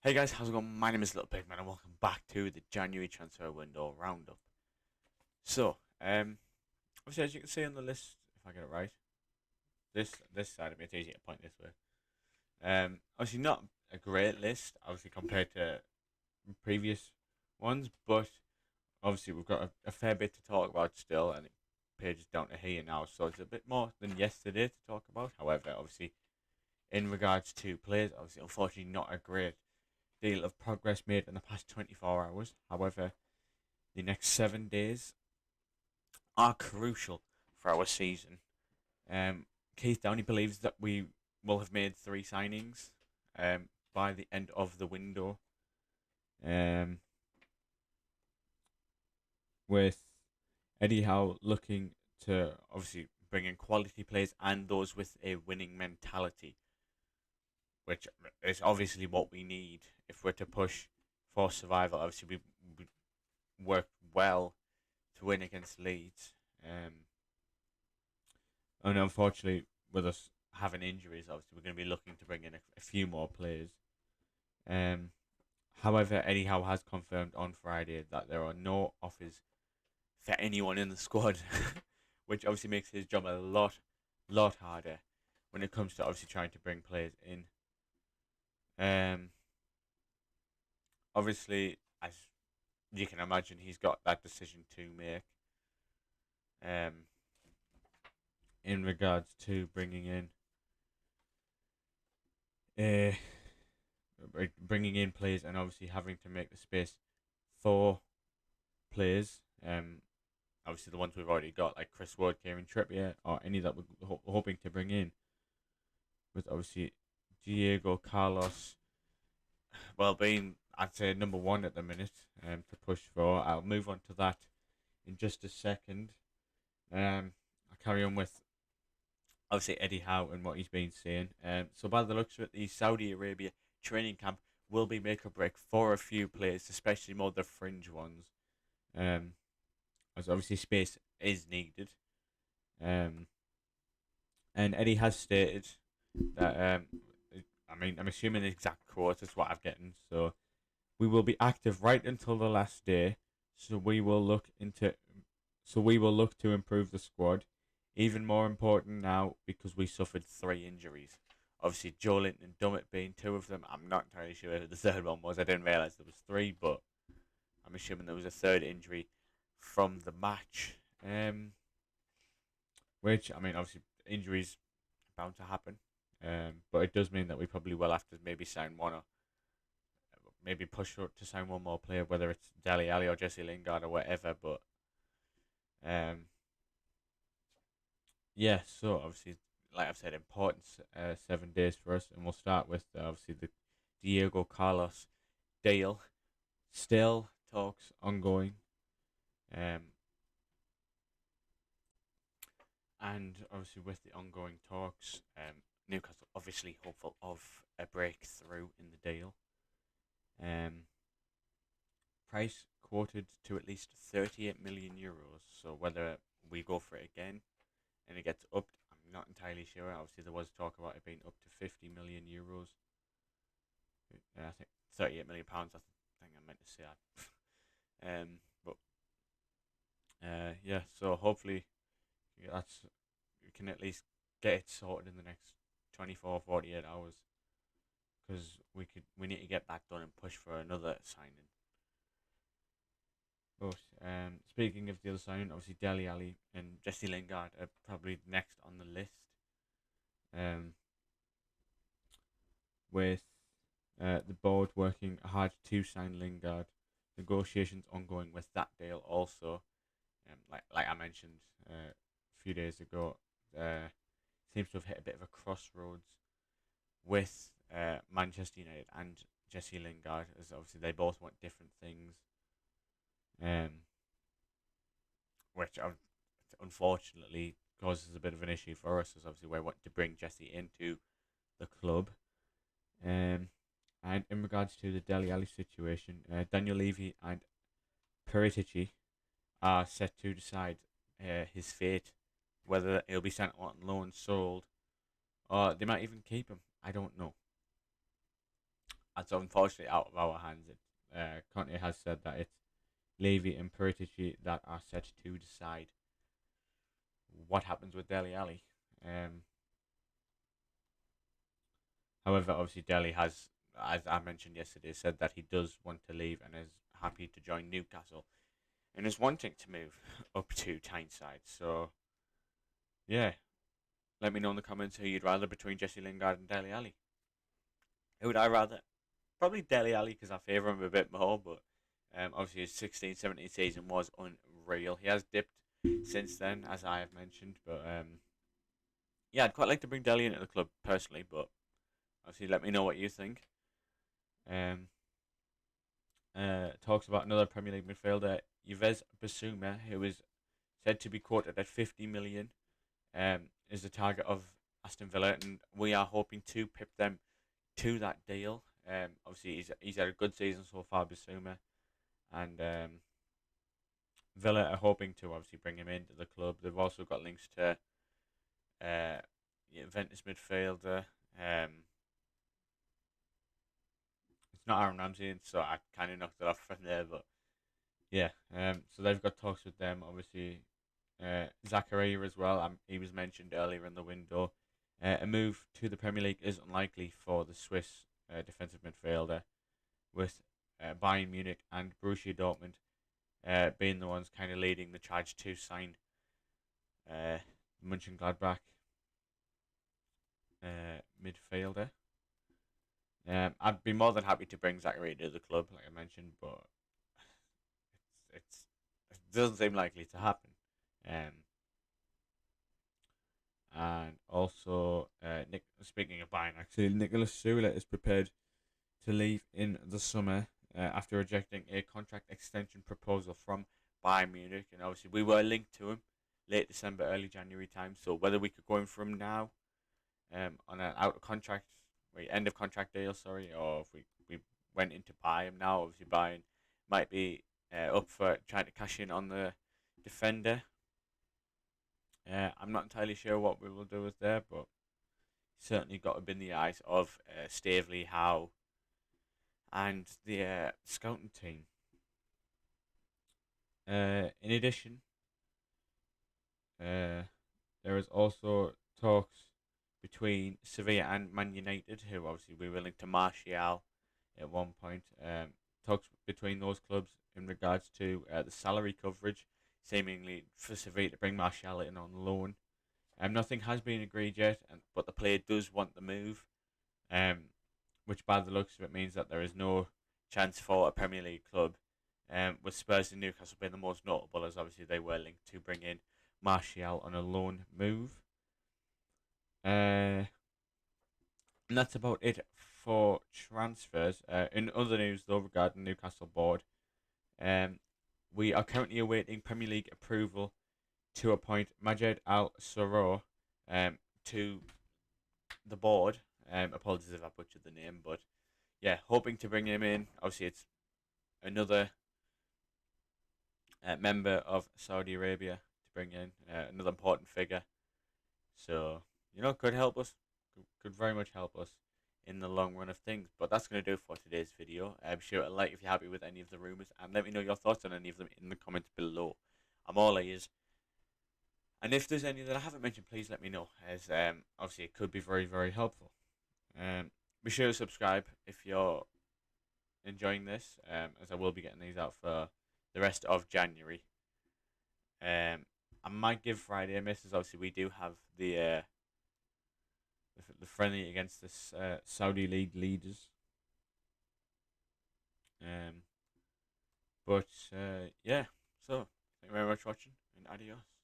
Hey guys, how's it going? My name is Little Pigman and welcome back to the January transfer window roundup. So, obviously as you can see on the list, if I get it right, this side of me, it's easy to point this way. Obviously not a great list, obviously compared to previous ones, but obviously we've got a fair bit to talk about still, and page is down to here now, so it's a bit more than yesterday to talk about. However, obviously in regards to players, obviously unfortunately not a great deal of progress made in the past 24 hours. However, the next 7 days are crucial for our season. Keith Downey believes that we will have made 3 signings by the end of the window, um, with Eddie Howe looking to obviously bring in quality players and those with a winning mentality, which is obviously what we need if we're to push for survival. Obviously, we worked well to win against Leeds. And unfortunately, with us having injuries, obviously we're going to be looking to bring in a few more players. Um, However, Eddie Howe has confirmed on Friday that there are no offers for anyone in the squad, which obviously makes his job a lot harder when it comes to obviously trying to bring players in. Um, Obviously, as you can imagine, he's got that decision to make. Um, in regards to uh, bringing in players and obviously having to make the space for players. Obviously the ones we've already got, like Chris Wood, Kieran Trippier, or any that we're hoping to bring in. With obviously Diego Carlos, well, being I'd say number one at the minute, to push for. I'll move on to that in just a second. I'll carry on with obviously Eddie Howe and what he's been saying. So by the looks of it, the Saudi Arabia training camp will be make or break for a few players, especially more the fringe ones. Um, as obviously space is needed. Um, and Eddie has stated that I'm assuming the exact quote is what I'm getting. So we will be active right until the last day. So we will look to improve the squad. Even more important now because we suffered 3 injuries. Obviously, Joe Linton and Dummett being 2 of them. I'm not entirely sure who the third one was. I didn't realise there was 3, but I'm assuming there was a third injury from the match. Which I mean, obviously, injuries are bound to happen. But it does mean that we probably will have to maybe sign one or maybe push to sign one more player, whether it's Dele Alli or Jesse Lingard or whatever. But um, yeah, so obviously, like I've said, important 7 days for us, and we'll start with obviously the Diego Carlos deal. Still talks ongoing, um, and obviously with the ongoing talks, Newcastle obviously hopeful of a breakthrough in the deal. Um, Price quoted to at least 38 million euros. So whether we go for it again and it gets upped, I'm not entirely sure. Obviously, there was talk about it being up to 50 million euros. I think 38 million pounds. I think I meant to say that. But yeah. So hopefully, that's we can at least get it sorted in the next 24, 48 hours because we need to get that done and push for another signing. But speaking of the other signing, obviously Dele Alli and Jesse Lingard are probably next on the list. Um, with the board working hard to sign Lingard, negotiations ongoing with that deal also. Like I mentioned a few days ago, seems to have hit a bit of a crossroads with Manchester United and Jesse Lingard, as obviously they both want different things. Um, which unfortunately causes a bit of an issue for us, as obviously we want to bring Jesse into the club. Um, and in regards to the Dele Alli situation, Daniel Levy and Perisic are set to decide his fate, whether he'll be sent on loan, sold, or they might even keep him. I don't know. that's unfortunately out of our hands. Conte has said that it's Levy and Paratici that are set to decide what happens with Dele Alli. Um, However, obviously Dele has, as I mentioned yesterday, said that he does want to leave and is happy to join Newcastle and is wanting to move up to Tyneside. So, yeah, let me know in the comments who you'd rather between Jesse Lingard and Dele Alli. Who would I rather? Probably Dele Alli because I favour him a bit more, but obviously his 16-17 season was unreal. He has dipped since then, as I have mentioned, but yeah, I'd quite like to bring Dele into the club personally, but obviously let me know what you think. Um, Talks about another Premier League midfielder, Yves Bissouma, who is said to be quoted at 50 million, is the target of Aston Villa, and we are hoping to pip them to that deal. Obviously, he's had a good season so far, Bissouma, and Villa are hoping to obviously bring him into the club. They've also got links to Juventus midfielder. It's not Aaron Ramsey, and so I kind of knocked it off from there, but yeah. So they've got talks with them. Obviously, Zakaria as well. He was mentioned earlier in the window. A move to the Premier League is unlikely for the Swiss defensive midfielder, with Bayern Munich and Borussia Dortmund being the ones kind of leading the charge to sign Mönchengladbach midfielder. I'd be more than happy to bring Zachary to the club, like I mentioned, but it doesn't seem likely to happen. Um, and also, speaking of Bayern, actually, Nicolas Sule is prepared to leave in the summer after rejecting a contract extension proposal from Bayern Munich. And obviously, we were linked to him late December, early January time. So whether we could go in from now on an out of contract, end of contract deal, sorry, or if we went in to buy him now, obviously Bayern might be up for trying to cash in on the defender. I'm not entirely sure what we will do with there, but certainly got to be in the eyes of Stavely, Howe, and the scouting team. In addition, there is also talks between Sevilla and Man United, who obviously we were linked to Martial at one point. Talks between those clubs in regards to the salary coverage, seemingly for Sevilla to bring Martial in on loan. Nothing has been agreed yet, but the player does want the move, which by the looks of it means that there is no chance for a Premier League club, with Spurs and Newcastle being the most notable, as obviously they were linked to bring in Martial on a loan move. And that's about it for transfers. In other news, though, regarding Newcastle board, we are currently awaiting Premier League approval to appoint Majed Al-Saror to the board. Apologies if I butchered the name, but yeah, hoping to bring him in. Obviously, it's another member of Saudi Arabia to bring in, another important figure. So, could help us, could very much help us in the long run of things. But that's going to do it for today's video. Be sure to like if you're happy with any of the rumours, and let me know your thoughts on any of them in the comments below. I'm all ears. And if there's any that I haven't mentioned, please let me know, as obviously it could be very, very helpful. Be sure to subscribe if you're enjoying this, as I will be getting these out for the rest of January. I might give Friday a miss, as obviously we do have the friendly against the Saudi League leaders. But yeah, so thank you very much for watching, and adios.